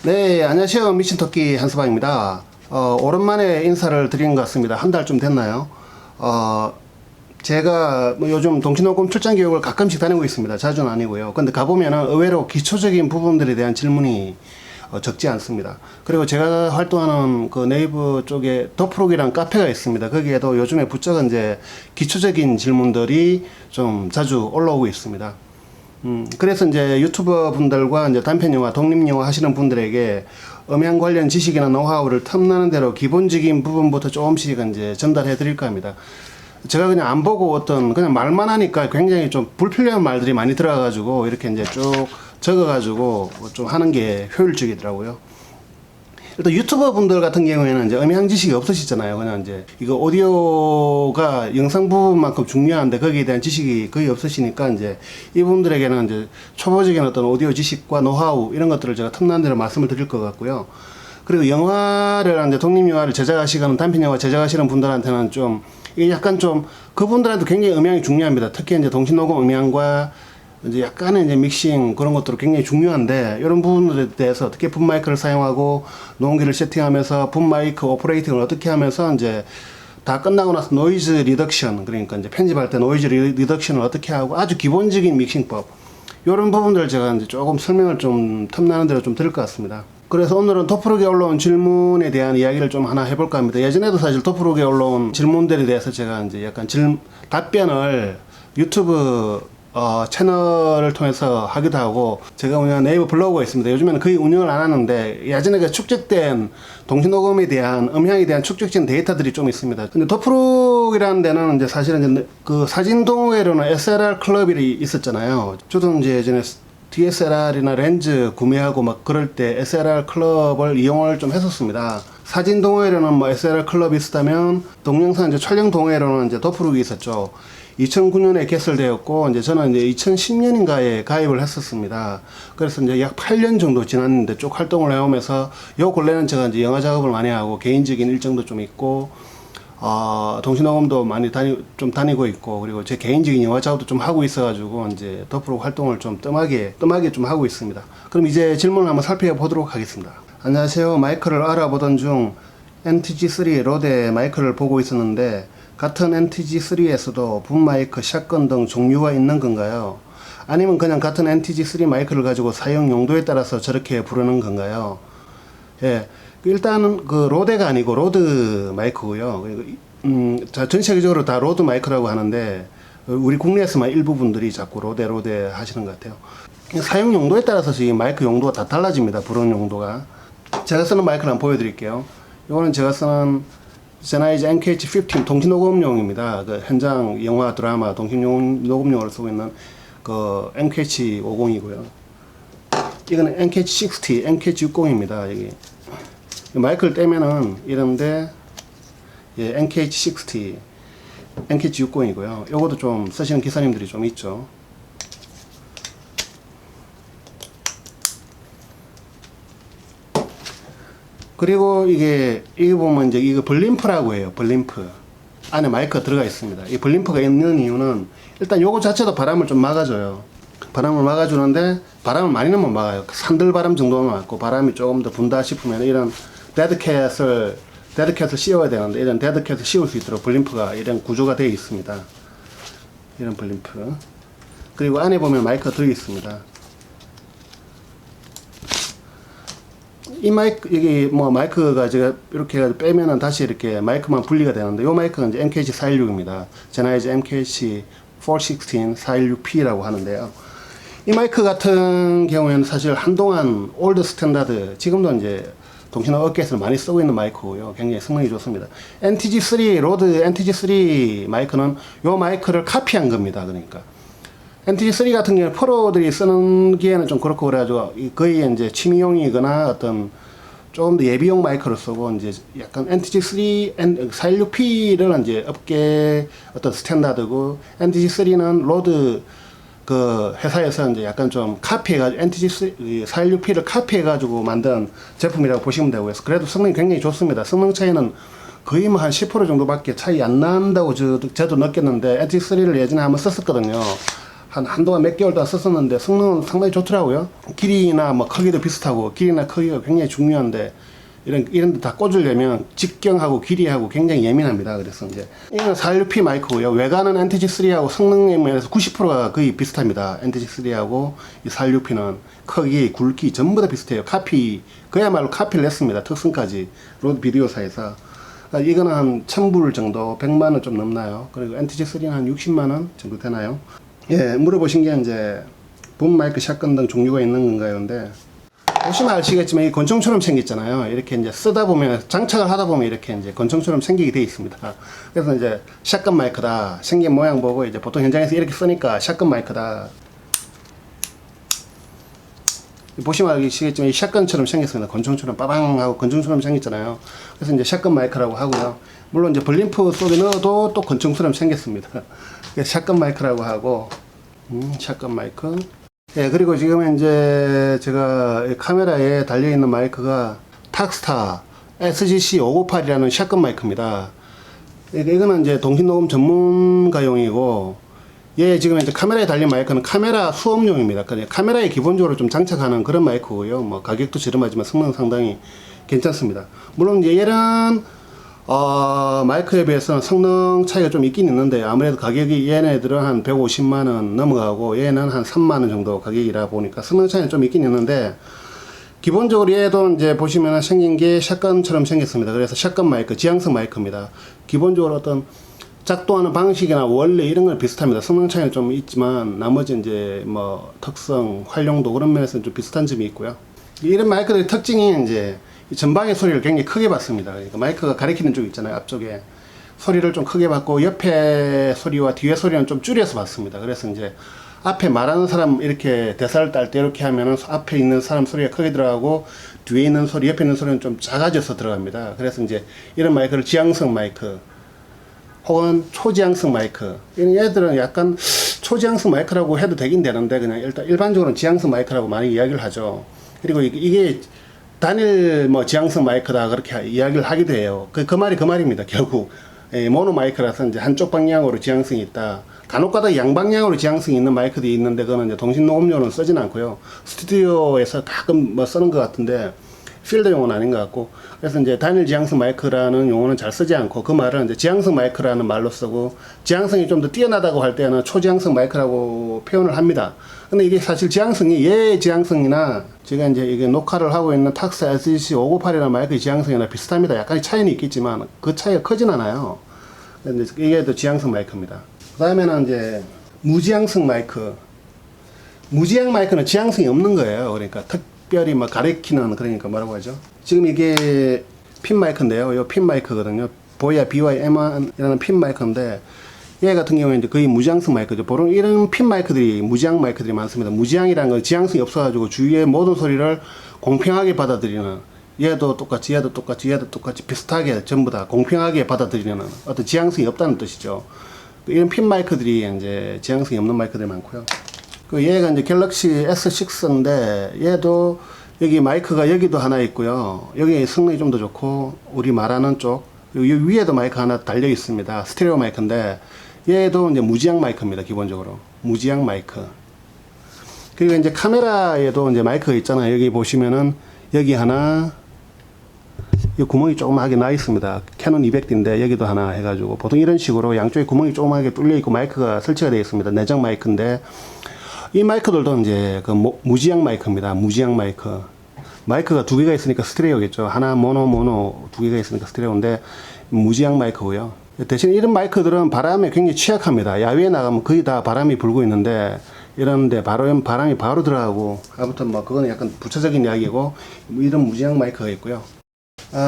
네, 안녕하세요. 미친토끼 한서방입니다. 오랜만에 인사를 드린 것 같습니다. 한 달쯤 됐나요? 제가 뭐 요즘 동시녹음 출장 교육을 가끔씩 다니고 있습니다. 자주는 아니고요. 근데 가보면은 의외로 기초적인 부분들에 대한 질문이 적지 않습니다. 그리고 제가 활동하는 그 네이버 쪽에 더프록이라는 카페가 있습니다. 거기에도 요즘에 부쩍 이제 기초적인 질문들이 좀 자주 올라오고 있습니다. 그래서 이제 유튜버 분들과 이제 단편영화, 독립영화 하시는 분들에게 음향 관련 지식이나 노하우를 틈나는 대로 기본적인 부분부터 조금씩 이제 전달해 드릴까 합니다. 제가 그냥 안 보고 그냥 말만 하니까 굉장히 좀 불필요한 말들이 많이 들어가가지고 이렇게 이제 쭉 적어가지고 좀 하는 게 효율적이더라고요. 일단 유튜버 분들 같은 경우에는 이제 음향 지식이 없으시잖아요. 그냥 이제 이거 오디오가 영상 부분만큼 중요한데 거기에 대한 지식이 거의 없으시니까 이제 이분들에게는 이제 초보적인 어떤 오디오 지식과 노하우 이런 것들을 제가 틈난 대로 말씀을 드릴 것 같고요. 그리고 영화를 이제 독립영화를 제작하시거나 단편영화 제작하시는 분들한테는 좀 이게 약간 좀 그분들한테 굉장히 음향이 중요합니다. 특히 이제 동시녹음 음향과 이제 약간의 이제 믹싱 그런 것들은 굉장히 중요한데 이런 부분들에 대해서 어떻게 붐 마이크를 사용하고 녹음기를 세팅하면서 붐 마이크 오퍼레이팅을 어떻게 하면서 이제 다 끝나고 나서 노이즈 리덕션 그러니까 이제 편집할 때 노이즈 리덕션을 어떻게 하고 아주 기본적인 믹싱법 이런 부분들을 제가 이제 조금 설명을 좀 틈나는 대로 좀 드릴 것 같습니다. 그래서 오늘은 더프록에 올라온 질문에 대한 이야기를 좀 하나 해볼까 합니다. 예전에도 사실 더프록에 올라온 질문들에 대해서 제가 이제 약간 답변을 유튜브 채널을 통해서 하기도 하고 제가 운영하는 네이버 블로그가 있습니다. 요즘에는 거의 운영을 안 하는데 예전에 그 축적된 동시녹음에 대한 음향에 대한 축적된 데이터들이 좀 있습니다. 근데 더프록이라는 데는 이제 사실은 이제 그 사진 동호회로는 SLR 클럽이 있었잖아요. 저도 이제 예전에 DSLR이나 렌즈 구매하고 막 그럴 때 SLR 클럽을 이용을 좀 했었습니다. 사진 동호회로는 뭐 SLR 클럽이 있었다면 동영상 이제 촬영 동호회로는 이제 더프록이 있었죠. 2009년에 개설되었고 이제 저는 이제 2010년인가에 가입을 했었습니다. 그래서 이제 약 8년 정도 지났는데 쭉 활동을 해오면서 요 근래는 제가 이제 영화 작업을 많이 하고 개인적인 일정도 좀 있고 동시녹음도 많이 다니고 있고 그리고 제 개인적인 영화 작업도 좀 하고 있어가지고 이제 더프록 활동을 좀 뜸하게 좀 하고 있습니다. 그럼 이제 질문을 한번 살펴보도록 하겠습니다. 안녕하세요. 마이크를 알아보던 중 NTG3 로데 마이크를 보고 있었는데 같은 NTG3에서도 붐 마이크, 샷건 등 종류가 있는 건가요? 아니면 그냥 같은 NTG3 마이크를 가지고 사용 용도에 따라서 저렇게 부르는 건가요? 예. 일단은 그 로데가 아니고 로드 마이크고요. 전 세계적으로 다 로드 마이크라고 하는데 우리 국내에서만 일부 분들이 자꾸 로데 하시는 것 같아요. 사용 용도에 따라서 이 마이크 용도가 다 달라집니다. 부르는 용도가. 제가 쓰는 마이크를 한번 보여드릴게요. 이거는 제가 쓰는 제나이즈 MKH15 동시녹음용입니다. 그 현장 영화 드라마 동시녹음용으로 쓰고 있는 그 MKH50이고요. 이거는 MKH60, MKH60입니다. 여기 마이크를 떼면은 이런데 예, MKH60, MKH60이고요. 요것도 좀 쓰시는 기사님들이 좀 있죠. 그리고 이게 보면 이제 이거 블림프라고 해요. 블림프 안에 마이크가 들어가 있습니다. 이 블림프가 있는 이유는 일단 요거 자체도 바람을 좀 막아줘요. 바람을 막아주는데 바람을 많이 넣으면 막아요. 산들 바람 정도는 막고 바람이 조금 더 분다 싶으면 이런 데드캣을 씌워야 되는데 이런 데드캣을 씌울 수 있도록 블림프가 이런 구조가 되어 있습니다. 이런 블림프. 그리고 안에 보면 마이크가 들어 있습니다. 이 마이크, 여기 뭐 마이크가 제가 이렇게 해가지고 빼면은 다시 이렇게 마이크만 분리가 되는데 이 마이크가 이제 MKH416입니다. 제나이즈 MKH416 416P라고 하는데요. 이 마이크 같은 경우에는 사실 한동안 올드 스탠다드, 지금도 이제 동시녹음 업계에서 많이 쓰고 있는 마이크고요. 굉장히 성능이 좋습니다. NTG3, 로드 NTG3 마이크는 이 마이크를 카피한 겁니다. 그러니까. NTG3 같은 경우에 프로들이 쓰는 기에는 좀 그렇고 그래가지고 거의 이제 취미용이거나 어떤 조금 더 예비용 마이크를 쓰고 이제 약간 NTG3, 416P를 이제 업계 어떤 스탠다드고 NTG3는 로드 그 회사에서 이제 약간 좀 카피해가지고 NTG 416P를 카피해가지고 만든 제품이라고 보시면 되고 해서 그래도 성능이 굉장히 좋습니다. 성능 차이는 거의 뭐 한 10% 정도밖에 차이 안 난다고 저도 느꼈는데 NTG3를 예전에 한번 썼었거든요. 한동안 몇 개월 동안 썼었는데 성능은 상당히 좋더라고요. 길이나 뭐 크기도 비슷하고, 길이나 크기가 굉장히 중요한데 이런 데 다 꽂으려면 직경하고 길이하고 굉장히 예민합니다. 그래서 이제 이건 416P 마이크고요. 외관은 NTG3하고 성능에 면에서 90%가 거의 비슷합니다. NTG3하고 이 416P는 크기, 굵기 전부 다 비슷해요. 그야말로 카피를 냈습니다. 특성까지 로드 비디오사에서. 이거는 한 1000불 정도, 100만원 좀 넘나요. 그리고 NTG3는 한 60만원 정도 되나요? 예, 물어보신 게 이제 붐 마이크, 샷건 등 종류가 있는 건가요? 근데 보시면 아시겠지만 이 권총처럼 생겼잖아요. 이렇게 이제 쓰다 보면, 장착을 하다 보면 이렇게 이제 권총처럼 생기게 되어 있습니다. 그래서 이제 샷건 마이크다, 생긴 모양 보고 이제 보통 현장에서 이렇게 쓰니까 샷건 마이크다. 보시면 아시겠지만 이 샷건처럼 생겼습니다. 권총처럼 빠방 하고 권총처럼 생겼잖아요. 그래서 이제 샷건 마이크라고 하고요. 물론 이제 벌림프 속에 넣어도 또 권총처럼 생겼습니다. 그래서 샷건 마이크라고 하고, 샷건 마이크. 예, 그리고 지금 이제 제가 카메라에 달려있는 마이크가 탁스타 SGC598이라는 샷건 마이크입니다. 이거는 이제 동시녹음 전문가용이고, 얘 지금 이제 카메라에 달린 마이크는 카메라 수업용입니다. 카메라에 기본적으로 좀 장착하는 그런 마이크고요. 뭐 가격도 저렴하지만 성능 상당히 괜찮습니다. 물론 이제 얘는 마이크에 비해서는 성능 차이가 좀 있긴 있는데, 아무래도 가격이 얘네들은 한 150만원 넘어가고 얘는 한 3만원 정도 가격이라 보니까 성능 차이는 좀 있긴 있는데, 기본적으로 얘도 이제 보시면 생긴 게 샷건처럼 생겼습니다. 그래서 샷건 마이크, 지향성 마이크입니다. 기본적으로 어떤 작동하는 방식이나 원래 이런 건 비슷합니다. 성능 차이는 좀 있지만 나머지 이제 뭐 특성, 활용도 그런 면에서는 좀 비슷한 점이 있고요. 이런 마이크들의 특징이 이제 전방의 소리를 굉장히 크게 받습니다. 그러니까 마이크가 가리키는 쪽 있잖아요. 앞쪽에 소리를 좀 크게 받고 옆에 소리와 뒤에 소리는 좀 줄여서 받습니다. 그래서 이제 앞에 말하는 사람 이렇게 대사를 딸 때 이렇게 하면은 앞에 있는 사람 소리가 크게 들어가고 뒤에 있는 소리, 옆에 있는 소리는 좀 작아져서 들어갑니다. 그래서 이제 이런 마이크를 지향성 마이크 혹은 초지향성 마이크, 이런 얘들은 약간 초지향성 마이크라고 해도 되긴 되는데 그냥 일단 일반적으로는 지향성 마이크라고 많이 이야기를 하죠. 그리고 이게 단일 뭐 지향성 마이크다 그렇게 이야기를 하기도 해요. 그 말이 그 말입니다. 결국 모노 마이크라서 이제 한쪽 방향으로 지향성이 있다. 간혹가다 양방향으로 지향성이 있는 마이크도 있는데 그거는 이제 동신 녹음료는 쓰진 않고요. 스튜디오에서 가끔 뭐 쓰는 것 같은데 필드 용어는 아닌 것 같고, 그래서 이제 단일 지향성 마이크라는 용어는 잘 쓰지 않고 그 말은 이제 지향성 마이크라는 말로 쓰고, 지향성이 좀 더 뛰어나다고 할 때는 초지향성 마이크라고 표현을 합니다. 근데 이게 사실 지향성이 얘 지향성이나 제가 이제 이게 녹화를 하고 있는 탁스 SGC598이라는 마이크의 지향성이나 비슷합니다. 약간의 차이는 있겠지만 그 차이가 크진 않아요. 근데 이게 또 지향성 마이크입니다. 그 다음에는 이제 무지향성 마이크. 무지향 마이크는 지향성이 없는 거예요. 그러니까 특별히 막 가리키는, 그러니까 뭐라고 하죠? 지금 이게 핀 마이크인데요. 이 핀 마이크거든요. 보야 BYM1이라는 핀 마이크인데, 얘 같은 경우에 이제 거의 무지향성 마이크죠. 보통 이런 핀 마이크들이 무지향 마이크들이 많습니다. 무지향이라는 건 지향성이 없어가지고 주위의 모든 소리를 공평하게 받아들이는, 얘도 똑같이 얘도 똑같이 얘도 똑같이 비슷하게 전부 다 공평하게 받아들이는 어떤 지향성이 없다는 뜻이죠. 이런 핀 마이크들이 이제 지향성이 없는 마이크들이 많고요. 그 얘가 이제 갤럭시 S6인데 얘도 여기 마이크가 여기도 하나 있고요. 여기 성능이 좀 더 좋고 우리 말하는 쪽, 그리고 위에도 마이크 하나 달려 있습니다. 스테레오 마이크인데 얘도 이제 무지향 마이크입니다. 기본적으로 무지향 마이크. 그리고 이제 카메라에도 이제 마이크가 있잖아요. 여기 보시면은 여기 하나, 이 구멍이 조그맣게 나 있습니다. 캐논 200D인데 여기도 하나 해가지고 보통 이런 식으로 양쪽에 구멍이 조그맣게 뚫려 있고 마이크가 설치가 되어 있습니다. 내장 마이크인데 이 마이크들도 이제 그 무지향 마이크입니다. 무지향 마이크. 마이크가 두 개가 있으니까 스테레오겠죠. 하나 모노 두 개가 있으니까 스테레오인데 무지향 마이크고요. 대신 이런 마이크들은 바람에 굉장히 취약합니다. 야외에 나가면 거의 다 바람이 불고 있는데 이런데 바람이 바로 들어가고, 아무튼 뭐 그거는 약간 부차적인 이야기고, 이런 무지향 마이크가 있고요.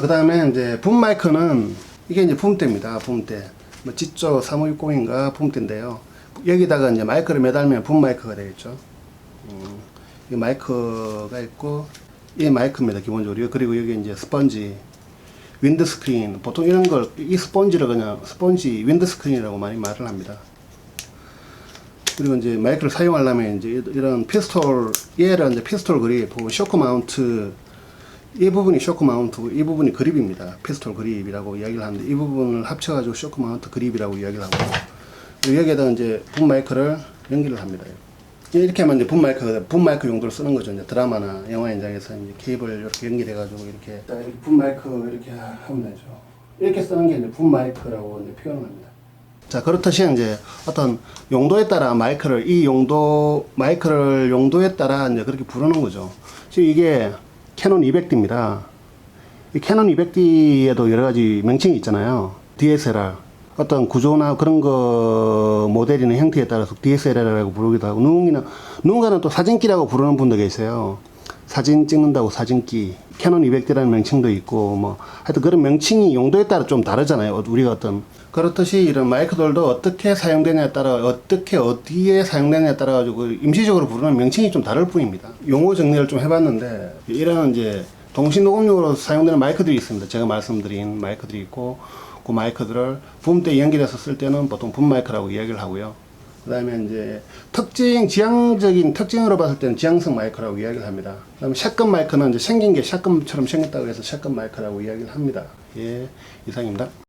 그 다음에 이제 붐 마이크는 이게 이제 붐대입니다. 붐대. 뭐 지조 3560인가 붐대인데요. 여기다가 이제 마이크를 매달면 붐 마이크가 되겠죠. 이 마이크가 있고, 이 마이크입니다. 기본적으로. 그리고 여기 이제 스펀지, 윈드 스크린. 보통 이런 걸, 이 스펀지를 그냥 스펀지 윈드 스크린이라고 많이 말을 합니다. 그리고 이제 마이크를 사용하려면 이제 이런 피스톨, 얘를 이제 피스톨 그립, 쇼크 마운트, 이 부분이 쇼크 마운트고 이 부분이 그립입니다. 피스톨 그립이라고 이야기를 하는데 이 부분을 합쳐가지고 쇼크 마운트 그립이라고 이야기를 하고, 그리고 여기에다 이제 붐 마이크를 연기를 합니다. 이렇게 하면 이제 붐마이크 용도로 쓰는 거죠. 이제 드라마나 영화 현장에서 이제 케이블 이렇게 연결해가지고 이렇게 붐마이크 이렇게 하면 되죠. 이렇게 쓰는 게 이제 붐마이크라고 이제 표현을 합니다. 자, 그렇듯이 이제 어떤 용도에 따라 마이크를 용도에 따라 이제 그렇게 부르는 거죠. 지금 이게 캐논 200D입니다. 이 캐논 200D에도 여러 가지 명칭이 있잖아요. DSLR. 어떤 구조나 그런 거 모델이나 형태에 따라서 DSLR이라고 부르기도 하고, 누군가는 또 사진기라고 부르는 분도 계세요. 사진 찍는다고 사진기. 캐논 200D라는 명칭도 있고, 뭐, 하여튼 그런 명칭이 용도에 따라 좀 다르잖아요. 우리가 그렇듯이 이런 마이크들도 어떻게 사용되냐에 따라, 어디에 사용되냐에 따라 가지고 임시적으로 부르는 명칭이 좀 다를 뿐입니다. 용어 정리를 좀 해봤는데, 이런 이제 동시 녹음용으로 사용되는 마이크들이 있습니다. 제가 말씀드린 마이크들이 있고, 그 마이크들을 붐대에 연결해서 쓸 때는 보통 붐 마이크라고 이야기를 하고요. 그 다음에 이제 지향적인 특징으로 봤을 때는 지향성 마이크라고 이야기를 합니다. 그 다음에 샷건 마이크는 이제 생긴 게 샷건처럼 생겼다고 해서 샷건 마이크라고 이야기를 합니다. 예, 이상입니다.